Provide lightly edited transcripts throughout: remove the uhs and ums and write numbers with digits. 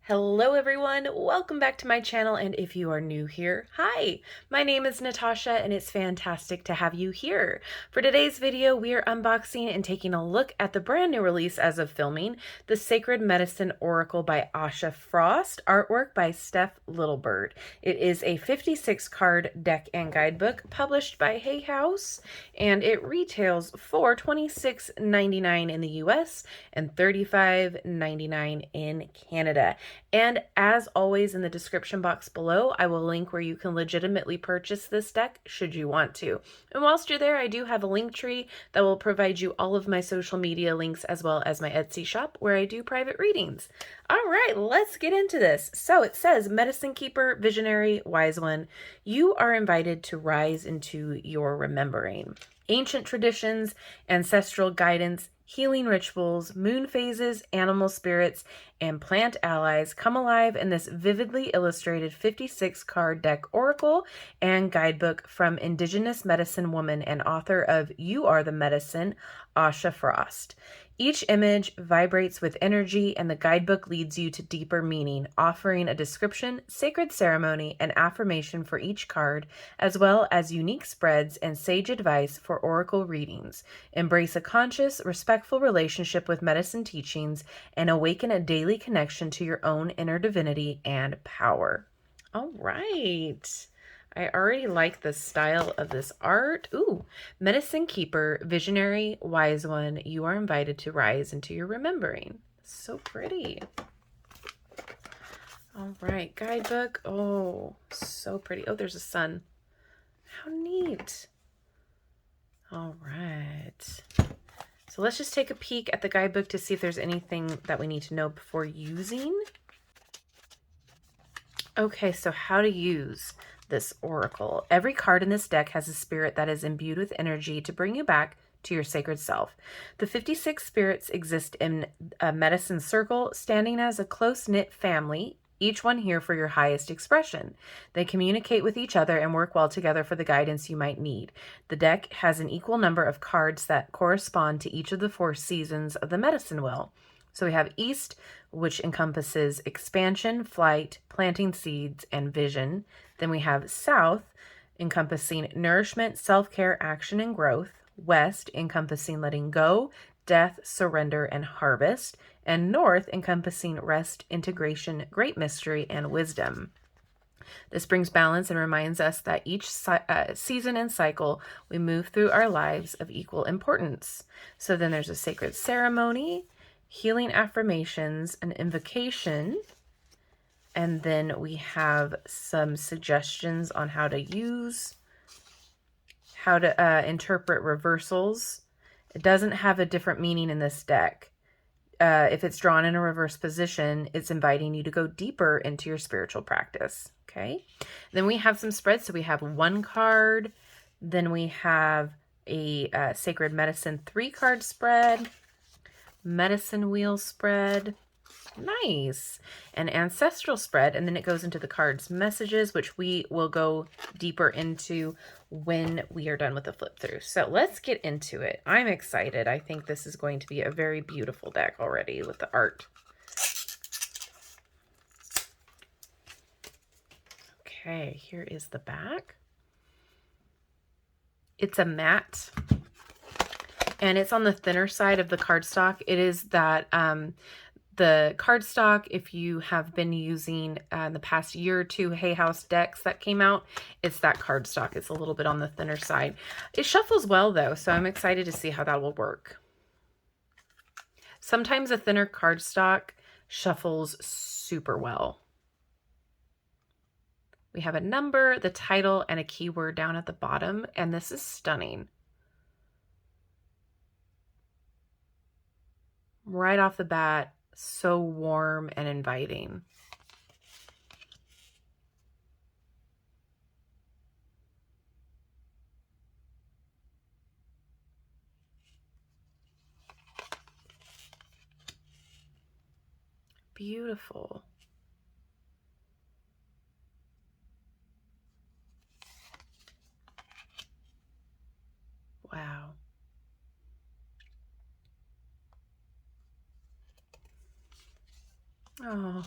Hello everyone, welcome back to my channel, and if you are new here, hi! My name is Natasha and it's fantastic to have you here. For today's video, we are unboxing and taking a look at the brand new release as of filming, The Sacred Medicine Oracle by Asha Frost, artwork by Steph Littlebird. It is a 56 card deck and guidebook published by Hay House, and it retails for $26.99 in the US and $35.99 in Canada. And as always, in the description box below, I will link where you can legitimately purchase this deck should you want to. And whilst you're there, I do have a link tree that will provide you all of my social media links as well as my Etsy shop where I do private readings. All right, let's get into this. So it says, Medicine Keeper, Visionary, Wise One, you are invited to rise into your remembering. Ancient traditions, ancestral guidance, healing rituals, moon phases, animal spirits, and plant allies come alive in this vividly illustrated 56 card deck oracle and guidebook from Indigenous medicine woman and author of You Are the Medicine, Asha Frost. Each image vibrates with energy, and the guidebook leads you to deeper meaning, offering a description, sacred ceremony, and affirmation for each card, as well as unique spreads and sage advice for oracle readings. Embrace a conscious, respectful relationship with medicine teachings and awaken a daily connection to your own inner divinity and power. All right. I already like the style of this art. Ooh, Medicine Keeper, Visionary, Wise One, you are invited to rise into your remembering. So pretty. All right, guidebook. Oh, so pretty. Oh, there's a sun. How neat. All right. So let's just take a peek at the guidebook to see if there's anything that we need to know before using. Okay, so how to use this oracle. Every card in this deck has a spirit that is imbued with energy to bring you back to your sacred self. The 56 spirits exist in a medicine circle, standing as a close-knit family, each one here for your highest expression. They communicate with each other and work well together for the guidance you might need. The deck has an equal number of cards that correspond to each of the 4 seasons of the medicine wheel. So we have East, which encompasses expansion, flight, planting seeds, and vision. Then we have South, encompassing nourishment, self-care, action, and growth. West, encompassing letting go, death, surrender, and harvest. And North, encompassing rest, integration, great mystery, and wisdom. This brings balance and reminds us that each season and cycle we move through our lives of equal importance. So then there's a sacred ceremony, healing affirmations, an invocation, and then we have some suggestions on how to use, how to interpret reversals. It doesn't have a different meaning in this deck. If it's drawn in a reverse position, it's inviting you to go deeper into your spiritual practice. Okay. Then we have some spreads. So we have 1 card. Then we have a Sacred Medicine 3-card spread. Medicine wheel spread, nice, an ancestral spread, and then it goes into the cards messages, which we will go deeper into when we are done with the flip through. So let's get into it. I'm excited. I think this is going to be a very beautiful deck already with the art. Okay, here is the back. It's a matte, and it's on the thinner side of the cardstock. It is that the cardstock, if you have been using in the past year or 2 Hay House decks that came out, it's that cardstock. It's a little bit on the thinner side. It shuffles well though, so I'm excited to see how that will work. Sometimes a thinner cardstock shuffles super well. We have a number, the title, and a keyword down at the bottom, and this is stunning. Right off the bat, so warm and inviting. Beautiful. Wow. Oh,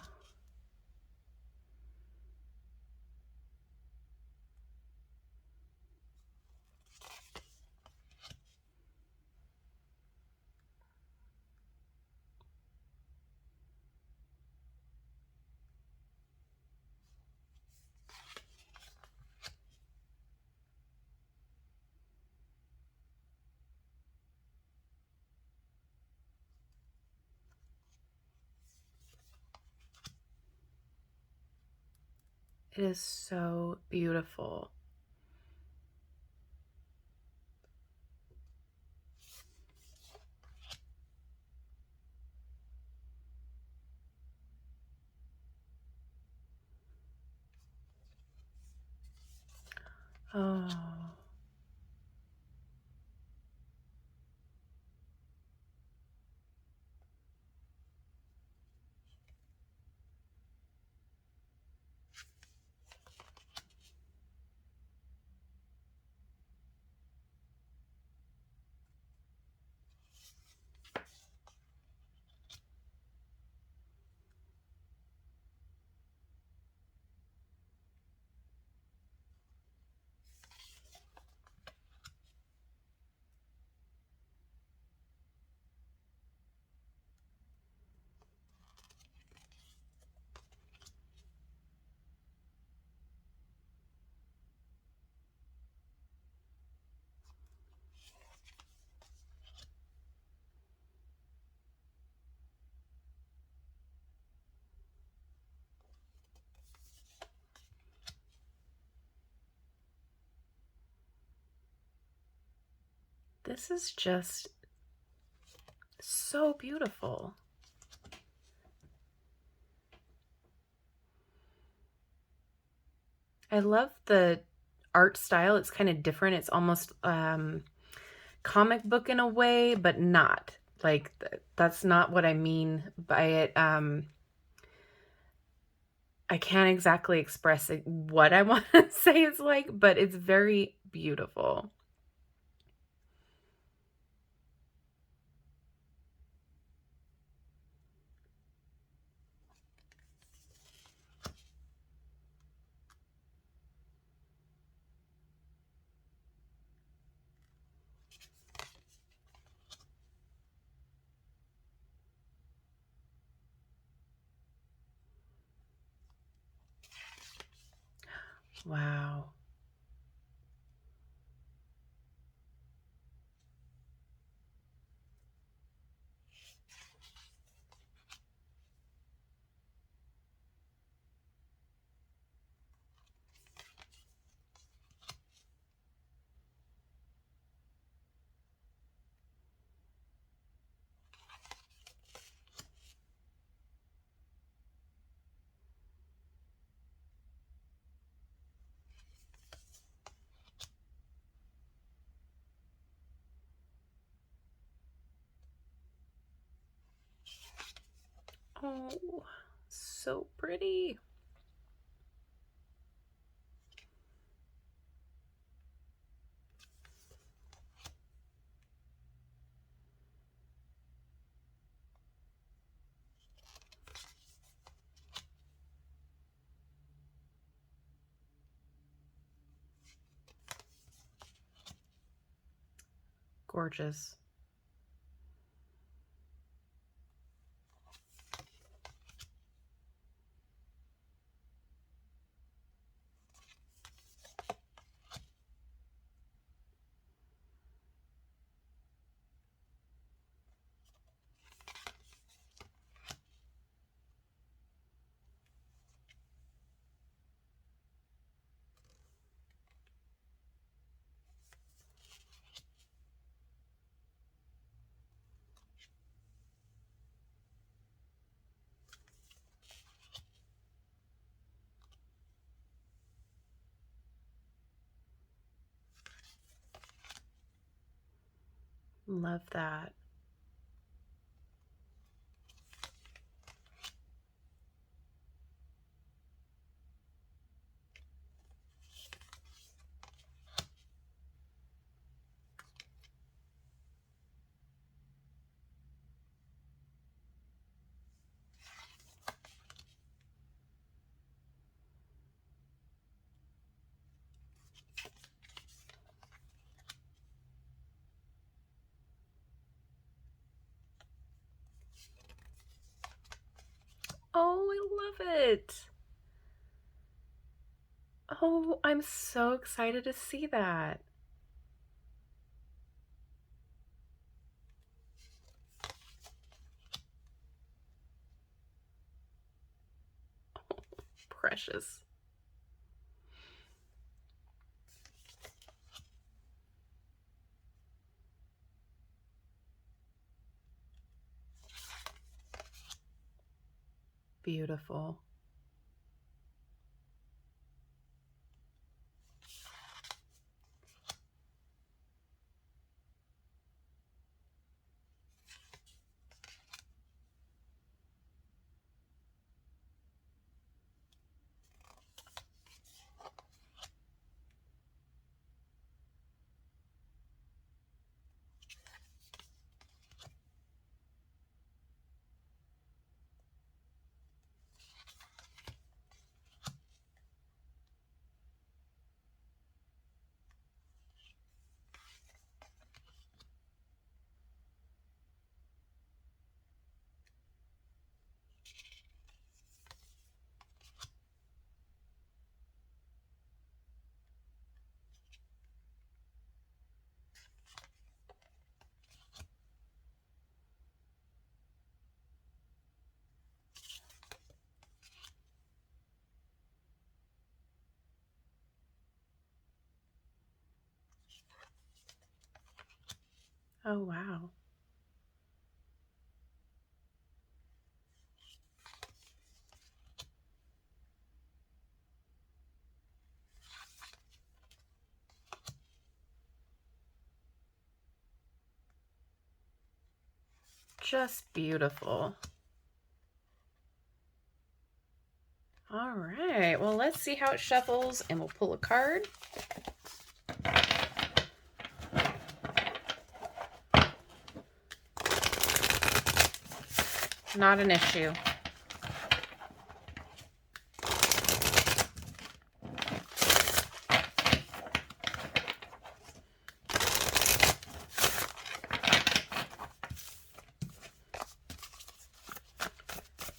It is so beautiful. Oh. This is just so beautiful. I love the art style. It's kind of different. It's almost comic book in a way, but not. Like, that's not what I mean by it. I can't exactly express what I want to say it's like, but it's very beautiful. Wow. Oh, so pretty. Gorgeous. Love that. Oh, I love it. Oh, I'm so excited to see that. Precious. Beautiful. Oh, wow. Just beautiful. All right, well, let's see how it shuffles, and we'll pull a card. Not an issue.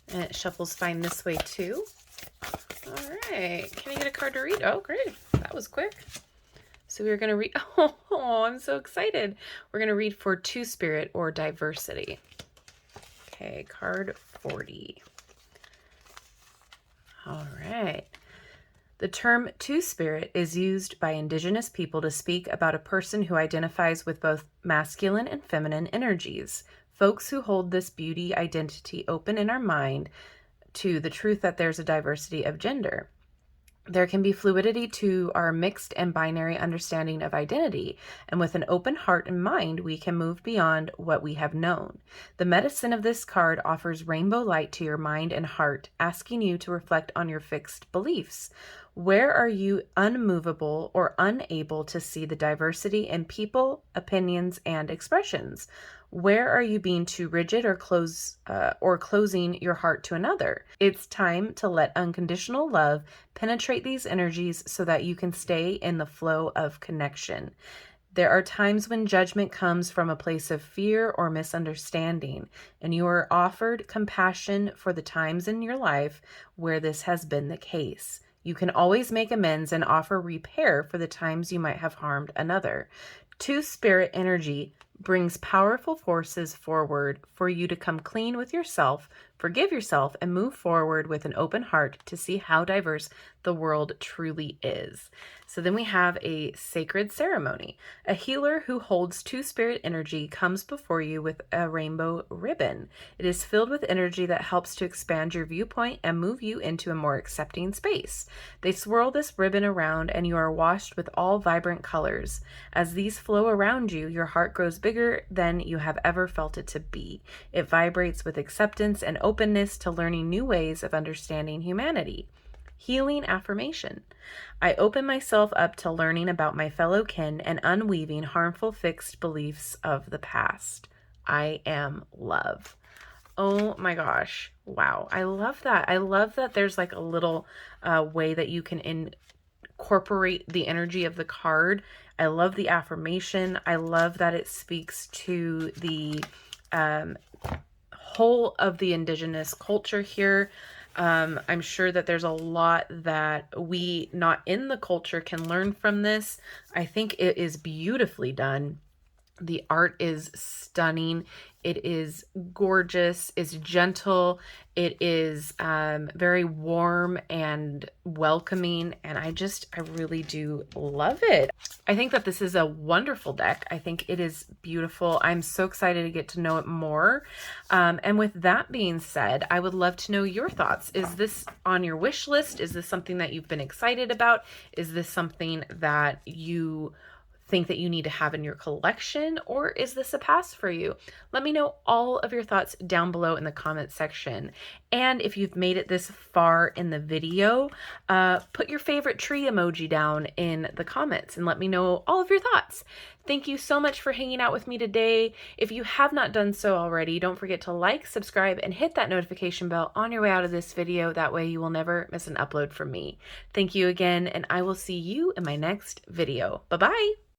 And it shuffles fine this way too. All right, can I get a card to read? Oh, great, that was quick. So we're going to read, oh, I'm so excited. We're going to read for Two-Spirit or Diversity. Okay, card 40. All right. The term Two-Spirit is used by Indigenous people to speak about a person who identifies with both masculine and feminine energies. Folks who hold this beauty identity open in our mind to the truth that there's a diversity of gender. There can be fluidity to our mixed and binary understanding of identity, and with an open heart and mind, we can move beyond what we have known. The medicine of this card offers rainbow light to your mind and heart, asking you to reflect on your fixed beliefs. Where are you unmovable or unable to see the diversity in people, opinions, and expressions? Where are you being too rigid or closing your heart to another? It's time to let unconditional love penetrate these energies so that you can stay in the flow of connection. There are times when judgment comes from a place of fear or misunderstanding, and you are offered compassion for the times in your life where this has been the case. You can always make amends and offer repair for the times you might have harmed another. Two-Spirit energy brings powerful forces forward for you to come clean with yourself, forgive yourself, and move forward with an open heart to see how diverse the world truly is. So then we have a sacred ceremony. A healer who holds Two-Spirit energy comes before you with a rainbow ribbon. It is filled with energy that helps to expand your viewpoint and move you into a more accepting space. They swirl this ribbon around and you are washed with all vibrant colors. As these flow around you, your heart grows bigger than you have ever felt it to be. It vibrates with acceptance and openness to learning new ways of understanding humanity. Healing affirmation. I open myself up to learning about my fellow kin and unweaving harmful fixed beliefs of the past. I am love. Oh my gosh. Wow. I love that. I love that there's like a little way that you can incorporate the energy of the card. I love the affirmation. I love that it speaks to the whole of the Indigenous culture here. I'm sure that there's a lot that we not in the culture can learn from this. I think it is beautifully done. The art is stunning. It is gorgeous, it's gentle, it is very warm and welcoming, and I really do love it. I think that this is a wonderful deck. I think it is beautiful. I'm so excited to get to know it more. And with that being said, I would love to know your thoughts. Is this on your wish list? Is this something that you've been excited about? Is this something that you think that you need to have in your collection, or is this a pass for you? Let me know all of your thoughts down below in the comment section. And if you've made it this far in the video, put your favorite tree emoji down in the comments and let me know all of your thoughts. Thank you so much for hanging out with me today. If you have not done so already, don't forget to like, subscribe, and hit that notification bell on your way out of this video. That way you will never miss an upload from me. Thank you again, and I will see you in my next video. Bye-bye.